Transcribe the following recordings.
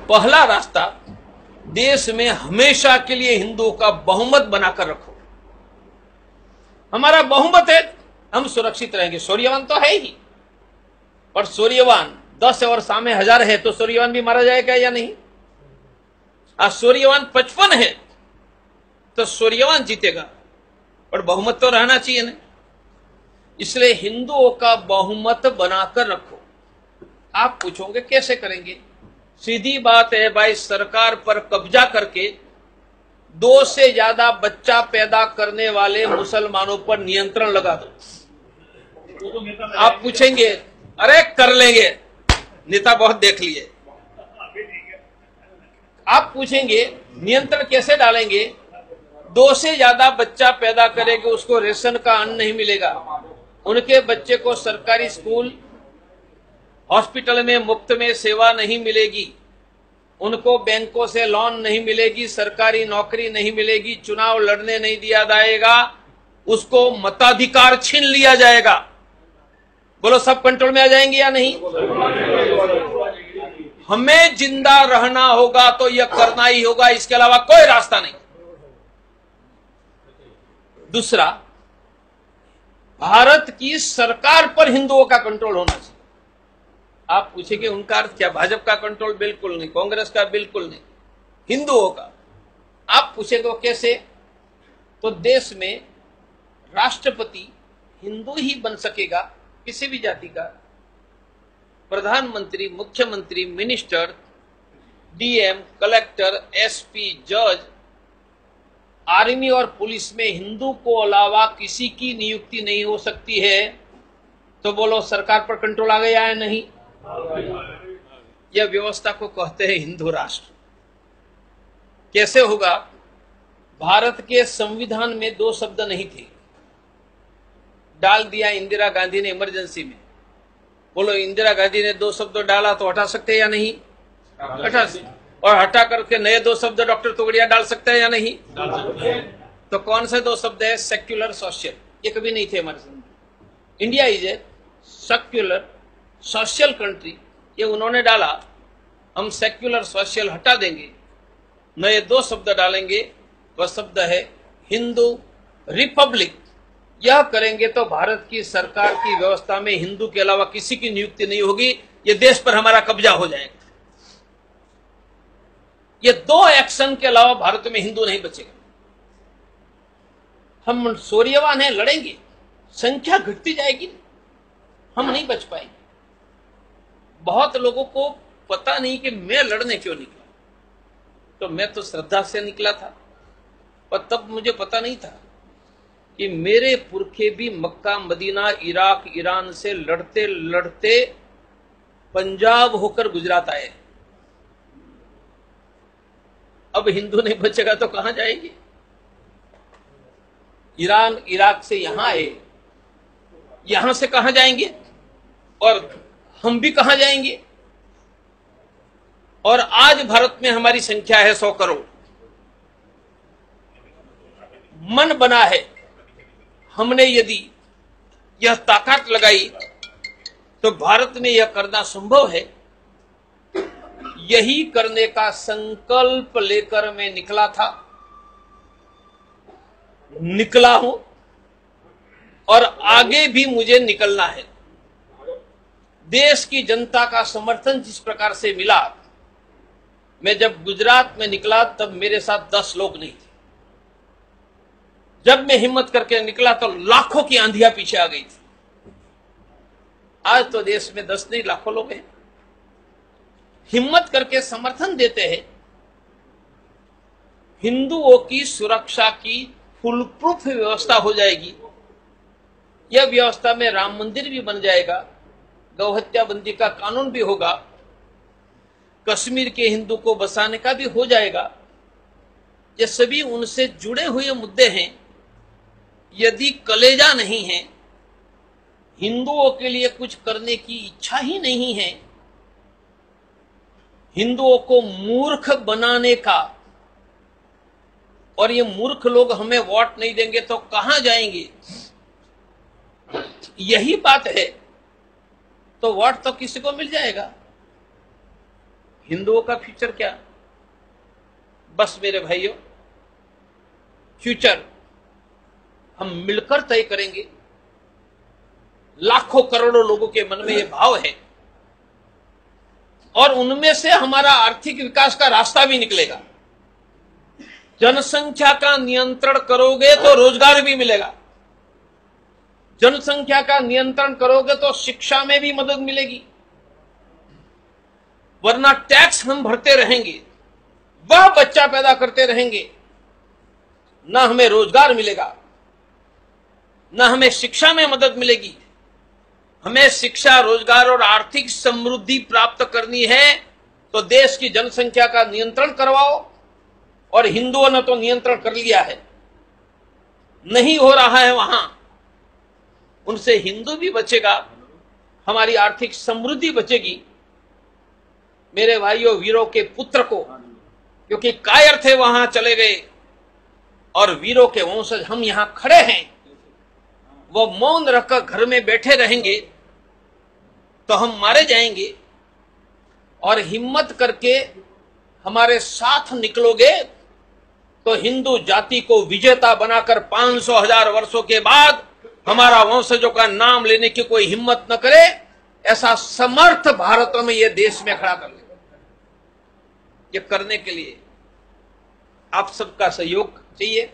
पहला रास्ता, देश में हमेशा के लिए हिंदुओं का बहुमत बनाकर रखो। हमारा बहुमत है, हम सुरक्षित रहेंगे। सूर्यवान तो है ही, और सूर्यवान 10 और सामने 1000 है, तो सूर्यवान भी मारा जाएगा या नहीं? सूर्यवान 55 है तो सूर्यवान जीतेगा, और बहुमत तो रहना चाहिए ना। इसलिए हिंदुओं का बहुमत बनाकर रखो। आप पूछोगे कैसे करेंगे? सीधी बात है भाई, सरकार पर कब्जा करके 2 से ज्यादा बच्चा पैदा करने वाले मुसलमानों पर नियंत्रण लगा दो। आप पूछेंगे अरे कर लेंगे, नेता बहुत देख लिए। आप पूछेंगे नियंत्रण कैसे डालेंगे? 2 से ज्यादा बच्चा पैदा करेंगे, उसको रेशन का अन्न नहीं मिलेगा, उनके बच्चे को सरकारी स्कूल हॉस्पिटल में मुफ्त में सेवा नहीं मिलेगी, उनको बैंकों से लोन नहीं मिलेगी, सरकारी नौकरी नहीं मिलेगी, चुनाव लड़ने नहीं दिया जाएगा, उसको मताधिकार छीन लिया जाएगा। बोलो सब कंट्रोल में आ जाएंगे या नहीं? हमें जिंदा रहना होगा तो यह करना ही होगा, इसके अलावा कोई रास्ता नहीं। दूसरा, भारत की सरकार पर हिंदुओं का कंट्रोल होना चाहिए। आप पूछेंगे उनका अर्थ क्या? भाजपा का कंट्रोल बिल्कुल नहीं, कांग्रेस का बिल्कुल नहीं, हिंदुओं का। आप पूछेंगे वो कैसे? तो देश में राष्ट्रपति हिंदू ही बन सकेगा, किसी भी जाति का। प्रधानमंत्री, मुख्यमंत्री, मिनिस्टर, डीएम, कलेक्टर, एसपी, जज, आर्मी और पुलिस में हिंदू को अलावा किसी की नियुक्ति नहीं हो सकती है। तो बोलो सरकार पर कंट्रोल आ गया है? नहीं। यह व्यवस्था को कहते हैं हिंदू राष्ट्र। कैसे होगा? भारत के संविधान में 2 शब्द नहीं थे, डाल दिया इंदिरा गांधी ने इमरजेंसी में। बोलो इंदिरा गांधी ने 2 शब्द डाला तो हटा सकते हैं या नहीं? हटा सकते। और हटा करके नए 2 शब्द डॉक्टर तोगड़िया डाल सकते हैं या नहीं? तो कौन से 2 शब्द है? Secular, social. ये कभी नहीं थे हमारे साथ। India is a secular social country, ये उन्होंने डाला। हम सेक्युलर सोशल हटा देंगे, नए 2 शब्द डालेंगे। वह शब्द है हिंदू रिपब्लिक। यह करेंगे तो भारत की सरकार की व्यवस्था में हिंदू के अलावा किसी की नियुक्ति नहीं होगी, ये देश पर हमारा कब्जा हो जाएगा। ये 2 एक्शन के अलावा भारत में हिंदू नहीं बचेगा। हम सूर्यवान हैं, लड़ेंगे, संख्या घटती जाएगी, हम नहीं बच पाएंगे। बहुत लोगों को पता नहीं कि मैं लड़ने क्यों निकला। तो मैं तो श्रद्धा से निकला था, पर तब मुझे पता नहीं था कि मेरे पुरखे भी मक्का, मदीना, इराक, ईरान से लड़ते लड़ते पंजाब होकर गुजरात आए। अब हिंदू नहीं बचेगा तो कहां जाएंगे? ईरान, इराक से यहां आए, यहां से कहां जाएंगे? और हम भी कहां जाएंगे? और आज भारत में हमारी संख्या है 100 करोड़। मन बना है, हमने यदि यह ताकत लगाई तो भारत में यह करना संभव है। यही करने का संकल्प लेकर मैं निकला था, निकला हूं, और आगे भी मुझे निकलना है। देश की जनता का समर्थन जिस प्रकार से मिला, मैं जब गुजरात में निकला तब मेरे साथ 10 लोग नहीं थे। जब मैं हिम्मत करके निकला तो लाखों की आंधियां पीछे आ गई थी। आज तो देश में 10 नहीं, लाखों लोग हैं, हिम्मत करके समर्थन देते हैं। हिंदुओं की सुरक्षा की फुल प्रूफ व्यवस्था हो जाएगी। यह व्यवस्था में राम मंदिर भी बन जाएगा, गौहत्या बंदी का कानून भी होगा, कश्मीर के हिंदू को बसाने का भी हो जाएगा। ये सभी उनसे जुड़े हुए मुद्दे हैं। यदि कलेजा नहीं है, हिंदुओं के लिए कुछ करने की इच्छा ही नहीं है, हिंदुओं को मूर्ख बनाने का, और ये मूर्ख लोग हमें वोट नहीं देंगे तो कहां जाएंगे, यही बात है, तो वोट तो किसी को मिल जाएगा। हिंदुओं का फ्यूचर क्या? बस मेरे भाइयों, फ्यूचर हम मिलकर तय करेंगे। लाखों करोड़ों लोगों के मन में यह भाव है और उनमें से हमारा आर्थिक विकास का रास्ता भी निकलेगा। जनसंख्या का नियंत्रण करोगे तो रोजगार भी मिलेगा, जनसंख्या का नियंत्रण करोगे तो शिक्षा में भी मदद मिलेगी, वरना टैक्स हम भरते रहेंगे, वह बच्चा पैदा करते रहेंगे, ना हमें रोजगार मिलेगा, ना हमें शिक्षा में मदद मिलेगी। हमें शिक्षा, रोजगार और आर्थिक समृद्धि प्राप्त करनी है तो देश की जनसंख्या का नियंत्रण करवाओ। और हिंदुओं ने तो नियंत्रण कर लिया है, नहीं हो रहा है वहां, उनसे हिंदू भी बचेगा, हमारी आर्थिक समृद्धि बचेगी। मेरे भाइयों, वीरों के पुत्र को, क्योंकि कायर थे वहां चले गए और वीरों के वंशज हम यहां खड़े हैं, वो मौन रखकर घर में बैठे रहेंगे तो हम मारे जाएंगे। और हिम्मत करके हमारे साथ निकलोगे तो हिंदू जाति को विजेता बनाकर 500,000 वर्षों के बाद हमारा वंशजों का नाम लेने की कोई हिम्मत न करे, ऐसा समर्थ भारत में यह देश में खड़ा कर ले। ये करने के लिए आप सबका सहयोग चाहिए।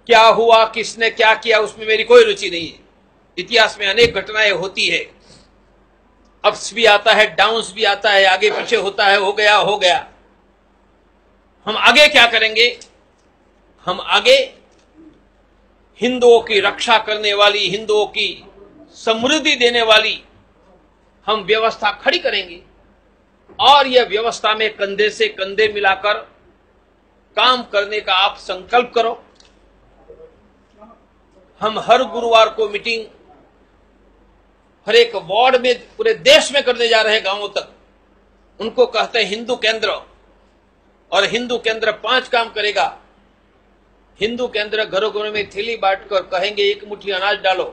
क्या हुआ, किसने क्या किया, उसमें मेरी कोई रुचि नहीं है। इतिहास में अनेक घटनाएं होती है, अप्स भी आता है, डाउन्स भी आता है, आगे पीछे होता है, हो गया हो गया। हम आगे क्या करेंगे? हम आगे हिंदुओं की रक्षा करने वाली, हिंदुओं की समृद्धि देने वाली हम व्यवस्था खड़ी करेंगे और यह व्यवस्था में कंधे से कंधे मिलाकर काम करने का आप संकल्प करो। हम हर गुरुवार को मीटिंग हर एक वार्ड में पूरे देश में करने जा रहे हैं, गांवों तक। उनको कहते हैं हिंदू केंद्र, और हिंदू केंद्र 5 काम करेगा। हिंदू केंद्र घरों घरों में थैली बांटकर कहेंगे 1 मुट्ठी अनाज डालो,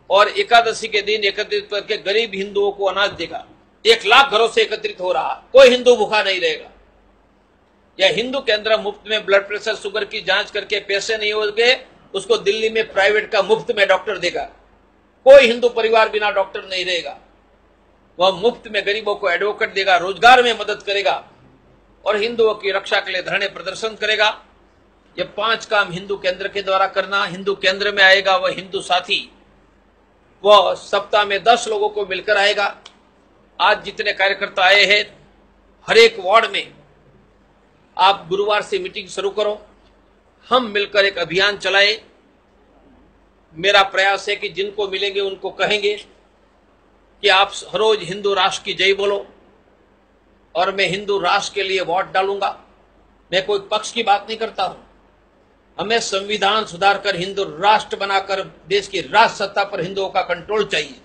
और एकादशी के दिन एकत्रित करके गरीब हिंदुओं को अनाज देगा। 1 लाख घरों से एकत्रित हो रहा, कोई हिंदू भूखा नहीं रहेगा। या हिंदू केंद्र मुफ्त में ब्लड प्रेशर, शुगर की जांच करके पैसे नहीं होंगे, उसको दिल्ली में प्राइवेट का मुफ्त में डॉक्टर देगा। कोई हिंदू परिवार बिना डॉक्टर नहीं रहेगा। वह मुफ्त में गरीबों को एडवोकेट देगा, रोजगार में मदद करेगा और हिंदुओं की रक्षा के लिए धरने प्रदर्शन करेगा। ये 5 काम हिंदू केंद्र के द्वारा करना। हिंदू केंद्र में आएगा वह हिंदू साथी, वह सप्ताह में 10 लोगों को मिलकर आएगा। आज जितने कार्यकर्ता आए हैं, हर एक वार्ड में आप गुरुवार से मीटिंग शुरू करो, हम मिलकर एक अभियान चलाए। मेरा प्रयास है कि जिनको मिलेंगे उनको कहेंगे कि आप हर रोज हिंदू राष्ट्र की जय बोलो, और मैं हिंदू राष्ट्र के लिए वोट डालूंगा। मैं कोई पक्ष की बात नहीं करता हूं। हमें संविधान सुधार कर हिंदू राष्ट्र बनाकर देश की राष्ट्र सत्ता पर हिंदुओं का कंट्रोल चाहिए।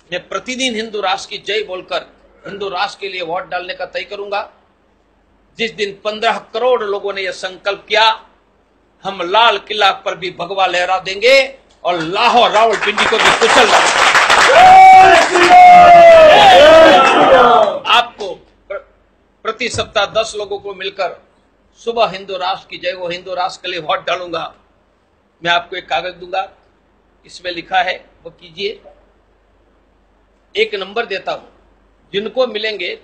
मैं प्रतिदिन हिंदू राष्ट्र की जय बोलकर हिंदू राष्ट्र के लिए वोट डालने का तय करूंगा। जिस दिन 15 करोड़ लोगों ने यह संकल्प किया, हम लाल किला पर भी भगवा लहरा देंगे और लाहौर रावलपिंडी को भी कुचल देंगे। आपको प्रति सप्ताह 10 लोगों को मिलकर सुबह हिंदू राष्ट्र की जय, वो हिंदू राष्ट्र के लिए वोट डालूंगा। मैं आपको एक कागज दूंगा, इसमें लिखा है वो कीजिए। 1 नंबर देता हूं, जिनको मिलेंगे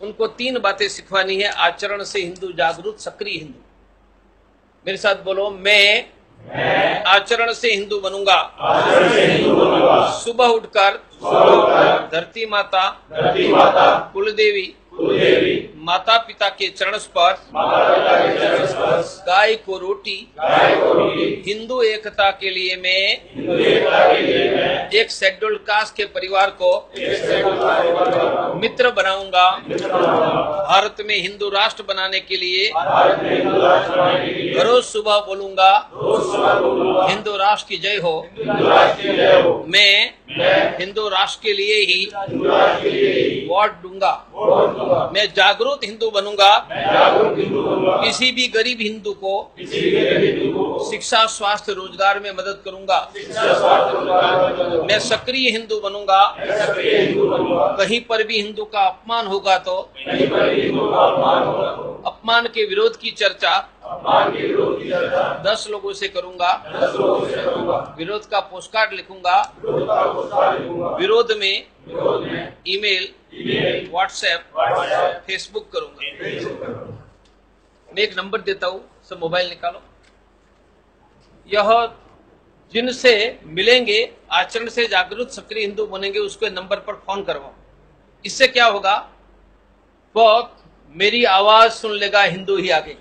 उनको 3 बातें सिखवानी है। आचरण से हिंदू जागरूक, सक्रिय हिंदू। मेरे साथ बोलो, मैं आचरण से हिंदू बनूंगा। सुबह उठकर धरती माता, कुलदेवी, माता पिता के चरण स्पर्श, गाय को रोटी, हिंदू एकता के लिए मैं एक शेड्यूल्ड कास्ट के परिवार को मित्र बनाऊंगा। भारत में हिंदू राष्ट्र बनाने के लिए रोज सुबह बोलूंगा, हिंदू राष्ट्र की जय हो। मैं हिंदू राष्ट्र के लिए ही वोट दूंगा। मैं जागरूक हिंदू बनूंगा। किसी भी गरीब हिंदू को शिक्षा, स्वास्थ्य, रोजगार में मदद करूंगा। मैं सक्रिय हिंदू बनूंगा। कहीं पर भी हिंदू का अपमान होगा तो अपमान के विरोध की चर्चा 10 लोगों से करूंगा। विरोध का पोस्टकार्ड लिखूंगा। विरोध में ईमेल, व्हाट्सएप, फेसबुक करूंगा। मैं एक नंबर देता हूं, सब मोबाइल निकालो। यह जिनसे मिलेंगे, आचरण से जागरूक सक्रिय हिंदू बनेंगे, उसके नंबर पर फोन करवाओ। इससे क्या होगा, वो मेरी आवाज सुन लेगा हिंदू ही आगे,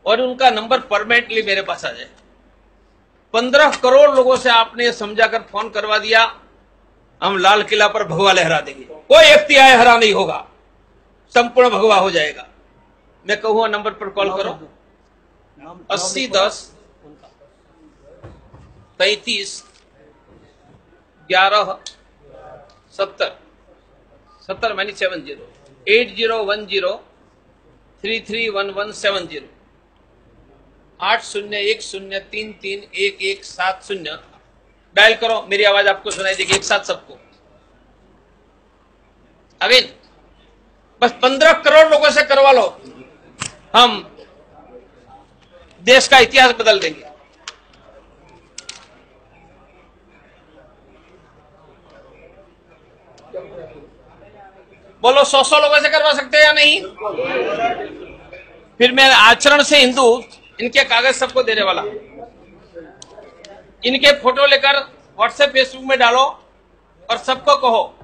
और उनका नंबर परमानेंटली मेरे पास आ जाए। 15 करोड़ लोगों से आपने समझाकर फोन करवा दिया, हम लाल किला पर भगवा लहरा देंगे। कोई व्यक्ति आए हरा नहीं होगा, संपूर्ण भगवा हो जाएगा। मैं कहूंगा नंबर पर कॉल करो, 80 10 33 11 70 70 मैंने 70 8010 331170 8010331170 डायल करो। मेरी आवाज आपको सुनाई देगी, एक साथ सबको। अगेन, बस 15 करोड़ लोगों से करवा लो, हम देश का इतिहास बदल देंगे। बोलो, 100 लोगों से करवा सकते हैं या नहीं? फिर मैं आचरण से हिंदू, इनके कागज सबको देने वाला। इनके फोटो लेकर व्हाट्सएप, फेसबुक में डालो और सबको कहो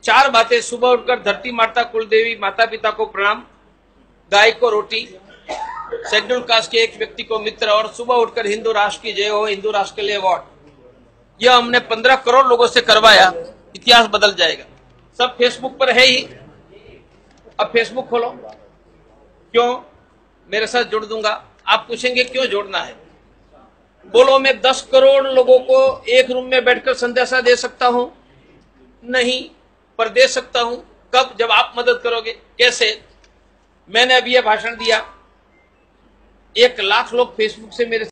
4 बातें। सुबह उठकर धरती माता कुलदेवी माता पिता को प्रणाम, गाय को रोटी, शेड्यूल कास्ट के एक व्यक्ति को मित्र, और सुबह उठकर हिंदू राष्ट्र की जय हो, हिंदू राष्ट्र के लिए अवार्ड। यह हमने 15 करोड़ लोगों से करवाया, इतिहास बदल जाएगा। सब फेसबुक पर है ही, अब फेसबुक खोलो। क्यों? मेरे साथ जोड़ दूंगा। आप पूछेंगे क्यों जोड़ना है? बोलो, मैं 10 करोड़ लोगों को एक रूम में बैठकर संदेशा दे सकता हूं? नहीं, पर दे सकता हूं। कब? जब आप मदद करोगे। कैसे? मैंने अभी यह भाषण दिया, 1 लाख लोग फेसबुक से मेरे